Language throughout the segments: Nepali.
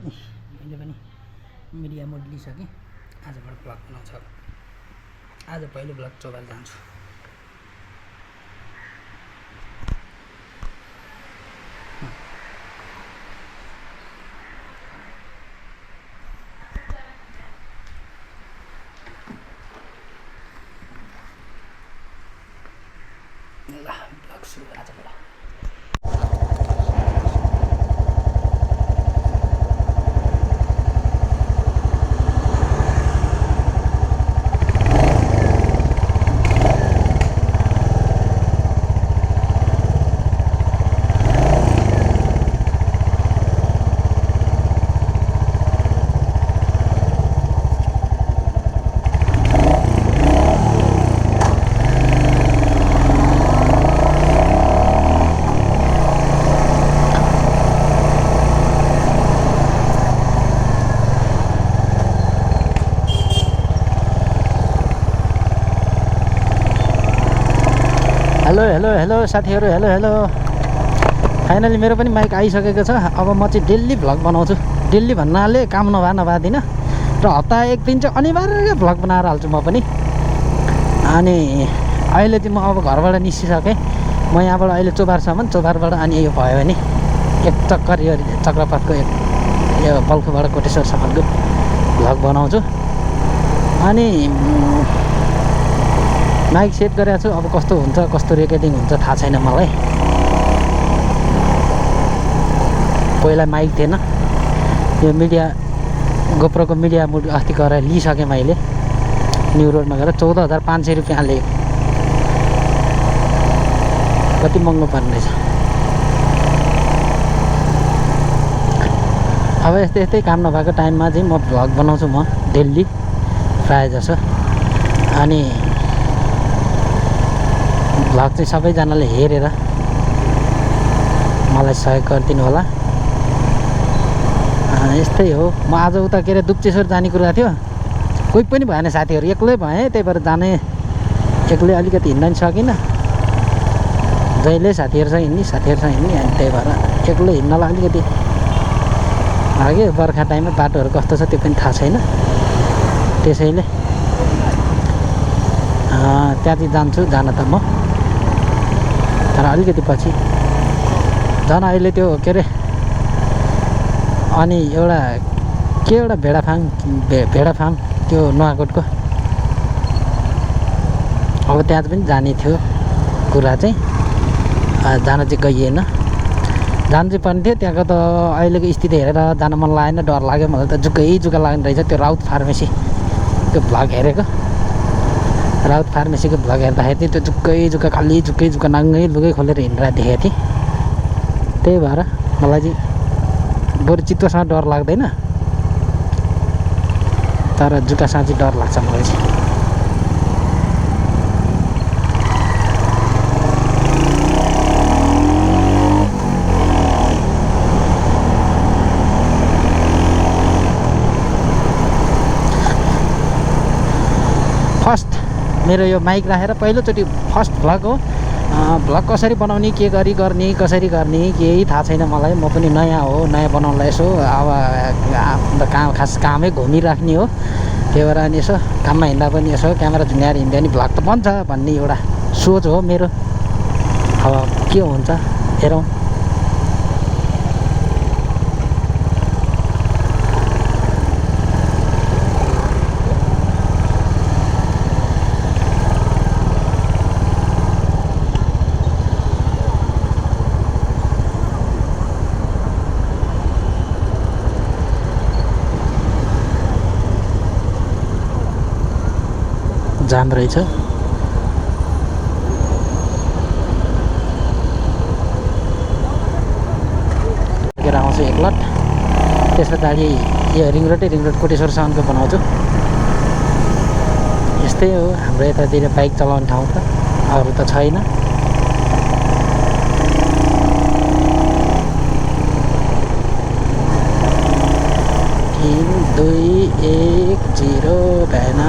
मैले पनि मिडिया मोड लिइसकेँ। आजबाट भ्लग बनाउँछ। आज पहिलो भ्लग चौबाल जान्छु। ल भ्लग सुरु आजबाट। हेलो साथीहरू, हेलो। फाइनली मेरो पनि माइक आइसकेको छ। अब म चाहिँ डेली भ्लग बनाउँछु। डेली भन्नाले काम नभएदिन र हप्ता एक दिन चाहिँ अनिवार्य भ्लग बनाएर हाल्छु म पनि। अनि अहिले चाहिँ म अब घरबाट निस्किसकेँ। म यहाँबाट अहिले चोबारसम्म, चोबारबाट अनि यो भयो भने एक चक्कर यो चक्रपथको यो बल्खुबाट कोटेश्वरसम्मको भ्लग बनाउँछु। अनि माइक सेट गरेको छु। अब कस्तो हुन्छ, कस्तो रेकर्डिङ हुन्छ थाहा छैन मलाई। पहिला माइक थिएन। यो मिडिया गोप्रोको मिडिया मुड अस्ति गरेर लिइसकेँ मैले। न्यु रोडमा गएर 14,500 रुपियाँ लिएको। कति महँगो पर्ने रहेछ। अब यस्तै काम नभएको टाइममा चाहिँ म भ्लग बनाउँछु म डेली प्रायः जसो। अनि भ्लग चाहिँ सबैजनाले हेरेर मलाई सहयोग गरिदिनु होला। यस्तै हो। म आज उता के अरे दुप्चेश्वर जाने कुरा थियो। कोही पनि भएन साथीहरू, एक्लै भएँ। त्यही भएर जाने एक्लै अलिकति हिँड्न नि सकिनँ। जहिले साथीहरूसँग हिँड्ने अनि त्यही भएर एक्लै हिँड्नलाई अलिकति लाग्यो। बर्खा टाइममा बाटोहरू कस्तो छ त्यो पनि थाहा छैन। त्यसैले त्यहाँ चाहिँ जान्छु जान त म, तर अलिकति पछि झन् अहिले त्यो के अरे अनि एउटा भेडा फार्म त्यो नुवाकोटको, अब त्यहाँ पनि जाने थियो कुरा चाहिँ। जान चाहिँ गइएन। जानु चाहिँ पर्ने थियो। त्यहाँको त अहिलेको स्थिति हेरेर जान मन लागेन, डर लाग्यो मलाई त। जुक्का लाग्ने रहेछ त्यो राउत फार्मेसी त्यो भ्लग हेरेको। राउत फार्मेसीको भ्लग हेर्दाखेरि चाहिँ त्यो खालि जुक्का नाङ्गै लुगै खोलेर हिँडेर देखेको थिएँ। त्यही भएर मलाई चाहिँ बरु चित्तसँग डर लाग्दैन, तर जुत्तासँग चाहिँ डर लाग्छ मलाई चाहिँ। फर्स्ट मेरो यो माइक राखेर पहिलोचोटि फर्स्ट भ्लग हो। भ्लग कसरी बनाउने, के कसरी गर्ने केही थाहा छैन मलाई। म पनि नयाँ हो, नयाँ बनाउनलाई यसो अब खास कामै घुमिराख्ने हो। त्यही भएर अनि यसो काममा हिँड्दा पनि यसो क्यामेरा झुन्याएर हिँड्दा नि भ्लग त बन्छ भन्ने एउटा सोच हो मेरो। अब के हुन्छ हेरौँ। जाम रहेछ। आउँछु एकलट, त्यस पछाडि यो रिङ रोड कोटेश्वरसम्मको बनाउँछु। यस्तै हो हाम्रो यतातिर बाइक चलाउने ठाउँ त, अरू त छैन। 3, 2, 1, 0 भएन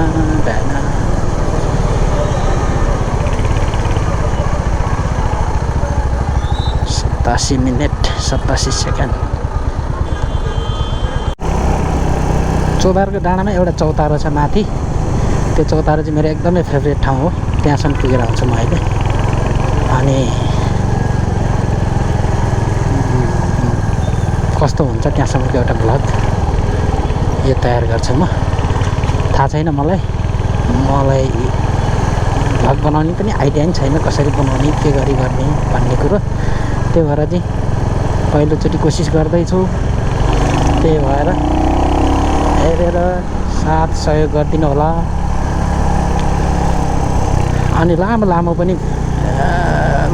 87 मिनेट 87 सेकेन्ड। चोबारको डाँडामा एउटा चौतारो छ माथि, त्यो चौतारो चाहिँ मेरो एकदमै फेभरेट ठाउँ हो। त्यहाँसम्म पुगेर आउँछु म अहिले। अनि कस्तो हुन्छ त्यहाँसम्मको एउटा भ्लग यो तयार गर्छु म। थाहा छैन मलाई भ्लग बनाउने पनि आइडिया नि छैन, कसरी बनाउने, के गरी गर्ने भन्ने कुरो। त्यही भएर चाहिँ पहिलोचोटि कोसिस गर्दैछु। त्यही भएर हेरेर साथ सहयोग गरिदिनु होला। अनि लामो पनि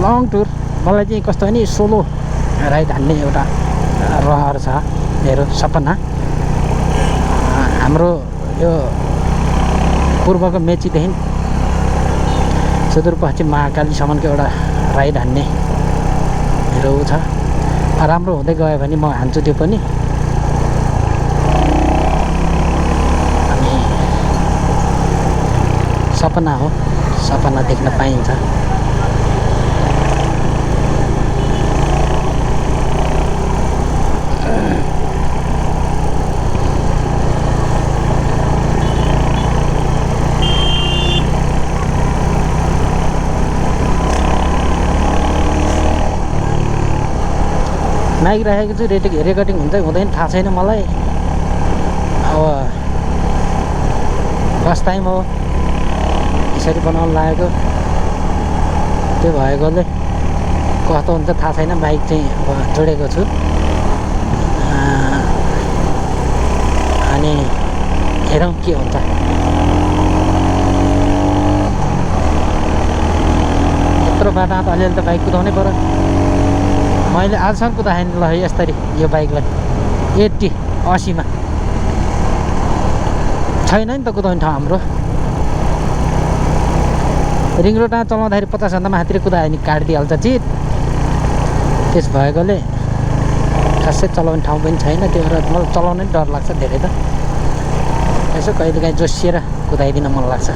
लङ टुर मलाई चाहिँ कस्तो भने सोलो राइड हान्ने एउटा रहर छ, मेरो सपना। हाम्रो यो पूर्वको मेचीदेखि सुदूरपश्चिम महाकालीसम्मको एउटा राइड हान्ने मेरो ऊ छ। राम्रो हुँदै गयो भने म हान्छु त्यो पनि। अनि सपना हो, सपना देख्न पाइन्छ। माइक राखेको छु, रेकर्डिङ हुन्छ हुँदैन थाहा छैन मलाई। अब फर्स्ट टाइम हो यसरी बनाउनु लागेको, त्यो भएकोले कस्तो हुन्छ थाहा छैन। बाइक चाहिँ अब जोडेको छु। अनि हेरौँ के हुन्छ। यत्रो बाटो त अलिअलि त बाइक कुदाउनै पर्यो। मैले आजसम्म कुदाएँ ल यसरी यो बाइकलाई 80-80मा छैन नि त कुदाउने ठाउँ हाम्रो। रिङ रोडमा चलाउँदाखेरि 50भन्दा माथितिर कुदायो भने काटिदिइहाल्छ चित। त्यस भएकोले खासै चलाउने ठाउँ पनि छैन। त्यो भएर मलाई चलाउन नि डर लाग्छ धेरै त। यसो कहिलेकाहीँ जोसिएर कुदाइदिन मन लाग्छ।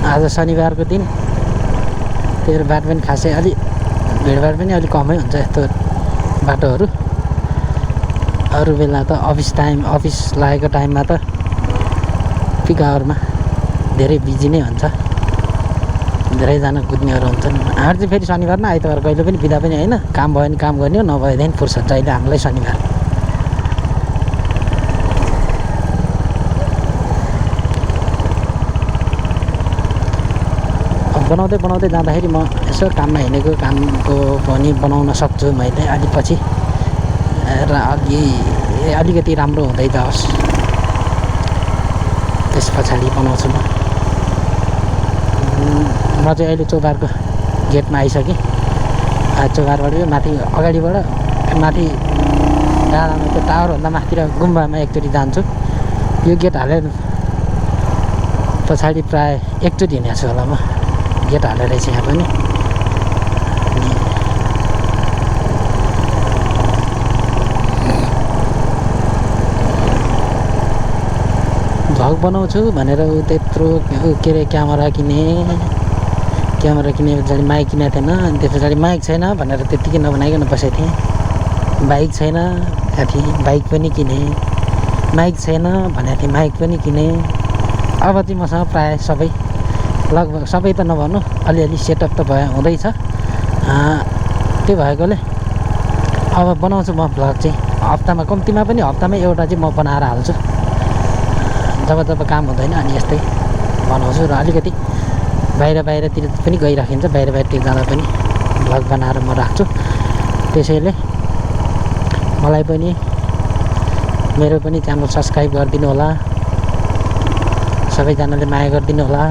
आज शनिबारको दिन, त्यही भएर बाटो पनि खासै भिडभाड पनि अलिक कमै हुन्छ यस्तो बाटोहरू। अरू बेला त अफिस लागेको टाइममा त पिक आवरमा धेरै बिजी नै हुन्छ, धेरैजना कुद्नेहरू हुन्छन्। हाम्रो चाहिँ फेरि शनिबार न आइतबार कहिले पनि बिदा पनि होइन। काम भयो भने काम गर्ने हो, नभएदेखि फुर्सद चाहिन्छ हामीलाई शनिबार। बनाउँदै जाँदाखेरि म यसो काममा हिँडेको कामको पनि बनाउन सक्छु मैले अलि पछि र अलिकति राम्रो हुँदै जाओस् त्यस पछाडि बनाउँछु म चाहिँ अहिले चौबारको गेटमा आइसकेँ। चौबारबाट माथि अगाडिबाट माथि डाँडामा त्यो टावरभन्दा माथितिर गुम्बामा एकचोटि जान्छु। यो गेट हालेर पछाडि प्रायः एकचोटि हिँडेको छु होला म। गेट हालेर चाहिँ यहाँ पनि भ्लग बनाउँछु भनेर त्यत्रो के अरे क्यामेरा किने पछाडि माइक किनेको थिएन। अनि त्यस पछाडि माइक छैन भनेर त्यत्तिकै नबनाइकन बसेको थिएँ। बाइक छैन त्यहाँदेखि बाइक पनि किने, माइक छैन भनेको थिएँ माइक पनि किने। अब चाहिँ मसँग प्रायः सबै लगभग सबै त नभनौँ अलिअलि सेटअप त हुँदैछ। त्यो भएकोले अब बनाउँछु म भ्लग चाहिँ हप्तामा कम्तीमा पनि हप्तामा एउटा चाहिँ म बनाएर हाल्छु। जब काम हुँदैन अनि यस्तै बनाउँछु र अलिकति बाहिरतिर पनि गइराखिन्छ। बाहिरतिर जाँदा पनि भ्लग बनाएर म राख्छु। त्यसैले मलाई पनि मेरो पनि च्यानल सब्सक्राइब गरिदिनु होला, सबैजनाले माया गरिदिनु होला,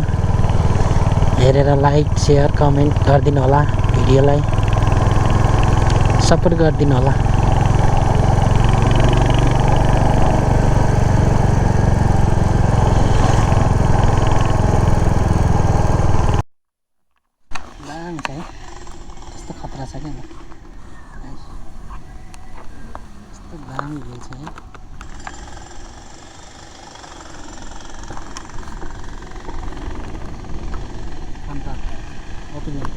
हेरेर लाइक सेयर कमेन्ट गरिदिनु होला, भिडियोलाई सपोर्ट गरिदिनु होला। किन्नु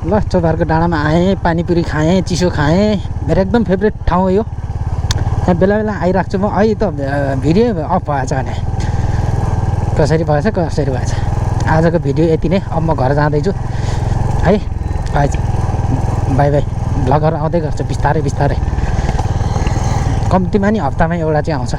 ल चौबारको डाँडामा आएँ, पानीपुरी खाएँ, चिसो खाएँ। मेरो एकदम फेभरेट ठाउँ हो यो। यहाँ बेला बेला आइरहेको छु म। अहिले त भिडियो अफ भएछ भने कसरी भएछ कसरी भएछ। आजको भिडियो यति नै। अब म घर जाँदैछु है। By by. भ्लगहरू आउँदै गर्छ बिस्तारै बिस्तारै। कम्तीमा नि हप्तामा एउटा चाहिँ आउँछ।